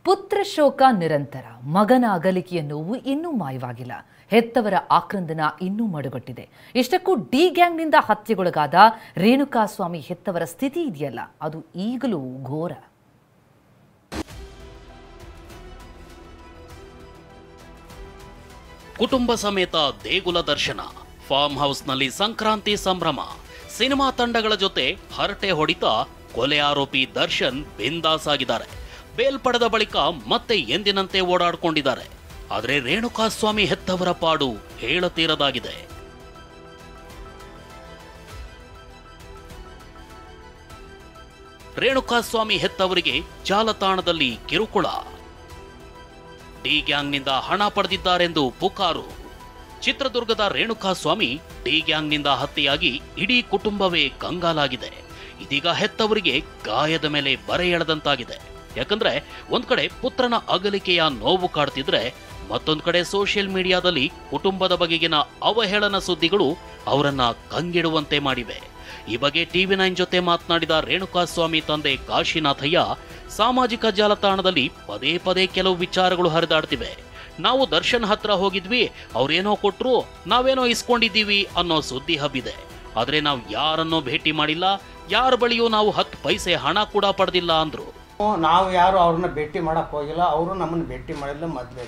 ಪುತ್ರ ಶೋಕ ನಿರಂತರ. ಮಗನ ಅಗಲಿಕೆಯ ನೋವು ಇನ್ನೂ ಮಾಯವಾಗಿಲ್ಲ. ಹೆತ್ತವರ ಆಕ್ರಂದನ ಇನ್ನೂ ಮಡುಗಟ್ಟಿದೆ. ಇಷ್ಟಕ್ಕೂ ಡಿ ಗ್ಯಾಂಗ್ನಿಂದ ಹತ್ಯೆಗೊಳಗಾದ ರೇಣುಕಾಸ್ವಾಮಿ ಹೆತ್ತವರ ಸ್ಥಿತಿ ಇದೆಯಲ್ಲ, ಅದು ಈಗಲೂ ಘೋರ. ಕುಟುಂಬ ಸಮೇತ ದೇಗುಲ ದರ್ಶನ, ಫಾರ್ಮ್ ಹೌಸ್ನಲ್ಲಿ ಸಂಕ್ರಾಂತಿ ಸಂಭ್ರಮ, ಸಿನಿಮಾ ತಂಡಗಳ ಜೊತೆ ಹರಟೆ ಹೊಡಿತ ಕೊಲೆ ಆರೋಪಿ ದರ್ಶನ್ ಬಿಂದಾಸ್ ಆಗಿದ್ದಾರೆ. ಬೇಲ್ ಪಡೆದ ಬಳಿಕ ಮತ್ತೆ ಎಂದಿನಂತೆ ಓಡಾಡಿಕೊಂಡಿದ್ದಾರೆ. ಆದರೆ ರೇಣುಕಾಸ್ವಾಮಿ ಹೆತ್ತವರ ಪಾಡು ಹೇಳತೀರದಾಗಿದೆ. ರೇಣುಕಾಸ್ವಾಮಿ ಹೆತ್ತವರಿಗೆ ಜಾಲತಾಣದಲ್ಲಿ ಕಿರುಕುಳ. ಡಿ ಗ್ಯಾಂಗ್ನಿಂದ ಹಣ ಪಡೆದಿದ್ದಾರೆಂದು ಪುಕಾರು. ಚಿತ್ರದುರ್ಗದ ರೇಣುಕಾಸ್ವಾಮಿ ಡಿ ಗ್ಯಾಂಗ್ನಿಂದ ಹತ್ಯೆಯಾಗಿ ಇಡೀ ಕುಟುಂಬವೇ ಕಂಗಾಲಾಗಿದೆ. ಇದೀಗ ಹೆತ್ತವರಿಗೆ ಗಾಯದ ಮೇಲೆ ಬರೆ ಎಳೆದಂತಾಗಿದೆ. ಯಾಕಂದ್ರೆ ಒಂದ್ ಕಡೆ ಪುತ್ರನ ಅಗಲಿಕೆಯ ನೋವು ಕಾಡ್ತಿದ್ರೆ, ಮತ್ತೊಂದ್ ಕಡೆ ಸೋಷಿಯಲ್ ಮೀಡಿಯಾದಲ್ಲಿ ಕುಟುಂಬದ ಬಗೆಗಿನ ಅವಹೇಳನ ಸುದ್ದಿಗಳು ಅವರನ್ನ ಕಂಗಿಡುವಂತೆ ಮಾಡಿವೆ. ಈ ಬಗ್ಗೆ TV9 ಜೊತೆ ಮಾತನಾಡಿದ ರೇಣುಕಾಸ್ವಾಮಿ ತಂದೆ ಕಾಶಿನಾಥಯ್ಯ, ಸಾಮಾಜಿಕ ಜಾಲತಾಣದಲ್ಲಿ ಪದೇ ಪದೇ ಕೆಲವು ವಿಚಾರಗಳು ಹರಿದಾಡ್ತಿವೆ. ನಾವು ದರ್ಶನ್ ಹತ್ರ ಹೋಗಿದ್ವಿ, ಅವ್ರೇನೋ ಕೊಟ್ರು, ನಾವೇನೋ ಇಸ್ಕೊಂಡಿದ್ದೀವಿ ಅನ್ನೋ ಸುದ್ದಿ ಹಬ್ಬಿದೆ. ಆದ್ರೆ ನಾವು ಯಾರನ್ನೋ ಭೇಟಿ ಮಾಡಿಲ್ಲ, ಯಾರ ಬಳಿಯೂ ನಾವು 10 ಪೈಸೆ ಹಣ ಕೂಡ ಪಡೆದಿಲ್ಲ ಅಂದ್ರು. ನಾವು ಯಾರು ಅವ್ರನ್ನ ಭೇಟಿ ಮಾಡಕ್ಕೆ ಹೋಗಿಲ್ಲ, ಅವರು ನಮ್ಮನ್ನು ಭೇಟಿ ಮಾಡಿಲ್ಲ. ಮೊದಲೇ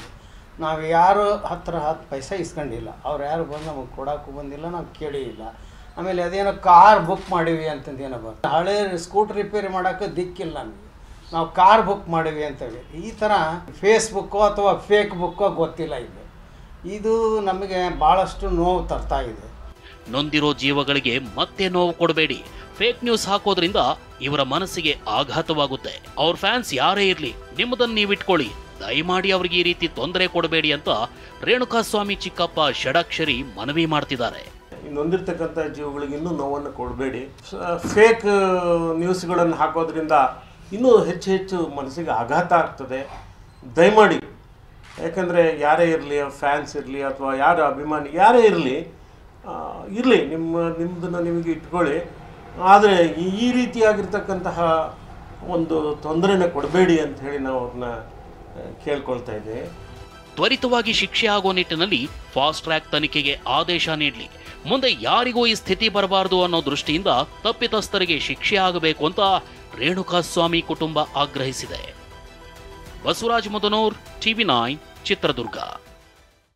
ನಾವು ಯಾರು ಹತ್ರ 10 ಪೈಸೆ ಇಸ್ಕೊಂಡಿಲ್ಲ. ಅವ್ರು ಯಾರು ಬಂದು ನಮಗೆ ಕೊಡೋಕ್ಕೂ ಬಂದಿಲ್ಲ, ನಾವು ಕೇಳಿ ಇಲ್ಲ. ಆಮೇಲೆ ಅದೇನೋ ಕಾರ್ ಬುಕ್ ಮಾಡೀವಿ ಅಂತಂದು ಏನೋ ಬರ್ತದೆ, ಹಳೆ ಸ್ಕೂಟ್ರ್ ರಿಪೇರಿ ಮಾಡೋಕ್ಕೆ ದಿಕ್ಕಿಲ್ಲ ನಮಗೆ, ನಾವು ಕಾರ್ ಬುಕ್ ಮಾಡೀವಿ ಅಂತೇಳಿ. ಈ ಥರ ಫೇಸ್ಬುಕ್ಕೋ ಅಥವಾ ಫೇಕ್ ಬುಕ್ಕೋ ಗೊತ್ತಿಲ್ಲ. ಇದು ನಮಗೆ ಭಾಳಷ್ಟು ನೋವು ತರ್ತಾ ಇದೆ. ನೊಂದಿರೋ ಜೀವಗಳಿಗೆ ಮತ್ತೆ ನೋವು ಕೊಡಬೇಡಿ. ಫೇಕ್ ನ್ಯೂಸ್ ಹಾಕೋದ್ರಿಂದ ಇವರ ಮನಸ್ಸಿಗೆ ಆಘಾತವಾಗುತ್ತೆ. ಅವ್ರ ಫ್ಯಾನ್ಸ್ ಯಾರೇ ಇರ್ಲಿ, ನಿಮ್ಮದನ್ನು ನೀವಿಟ್ಕೊಳ್ಳಿ, ದಯಮಾಡಿ ಅವ್ರಿಗೆ ಈ ರೀತಿ ತೊಂದರೆ ಕೊಡಬೇಡಿ ಅಂತ ರೇಣುಕಾಸ್ವಾಮಿ ಚಿಕ್ಕಪ್ಪ ಷಡಾಕ್ಷರಿ ಮನವಿ ಮಾಡ್ತಿದ್ದಾರೆ. ನೊಂದಿರ್ತಕ್ಕಂಥ ಜೀವಗಳಿಗೆ ಇನ್ನೂ ನೋವನ್ನು ಕೊಡಬೇಡಿ. ಫೇಕ್ ನ್ಯೂಸ್ಗಳನ್ನು ಹಾಕೋದ್ರಿಂದ ಇನ್ನೂ ಹೆಚ್ಚು ಮನಸ್ಸಿಗೆ ಆಘಾತ ಆಗ್ತದೆ. ದಯಮಾಡಿ, ಯಾಕಂದರೆ ಯಾರೇ ಇರಲಿ, ಫ್ಯಾನ್ಸ್ ಇರಲಿ ಅಥವಾ ಯಾರ ಅಭಿಮಾನಿ ಯಾರೇ ಇರಲಿ, ನಿಮ್ಮದನ್ನು ನಿಮಗೆ ಇಟ್ಕೊಳ್ಳಿ. ಆದರೆ ಈ ರೀತಿಯಾಗಿರ್ತಕ್ಕಂತಹ ಒಂದು ತೊಂದರೆನ ಕೊಡಬೇಡಿ ಅಂತ ಹೇಳಿ ನಾವು ಅವ್ರನ್ನ ಕೇಳ್ಕೊಳ್ತಾ ಇದ್ದೇವೆ. ತ್ವರಿತವಾಗಿ ಶಿಕ್ಷೆ ಆಗೋ ನಿಟ್ಟಿನಲ್ಲಿ ಫಾಸ್ಟ್ ಟ್ರ್ಯಾಕ್ ತನಿಖೆಗೆ ಆದೇಶ ನೀಡಲಿ. ಮುಂದೆ ಯಾರಿಗೂ ಈ ಸ್ಥಿತಿ ಬರಬಾರದು ಅನ್ನೋ ದೃಷ್ಟಿಯಿಂದ ತಪ್ಪಿತಸ್ಥರಿಗೆ ಶಿಕ್ಷೆ ಆಗಬೇಕು ಅಂತ ರೇಣುಕಾಸ್ವಾಮಿ ಕುಟುಂಬ ಆಗ್ರಹಿಸಿದೆ. ಬಸವರಾಜ್ ಮುದನೂರ್, TV9, ಚಿತ್ರದುರ್ಗ.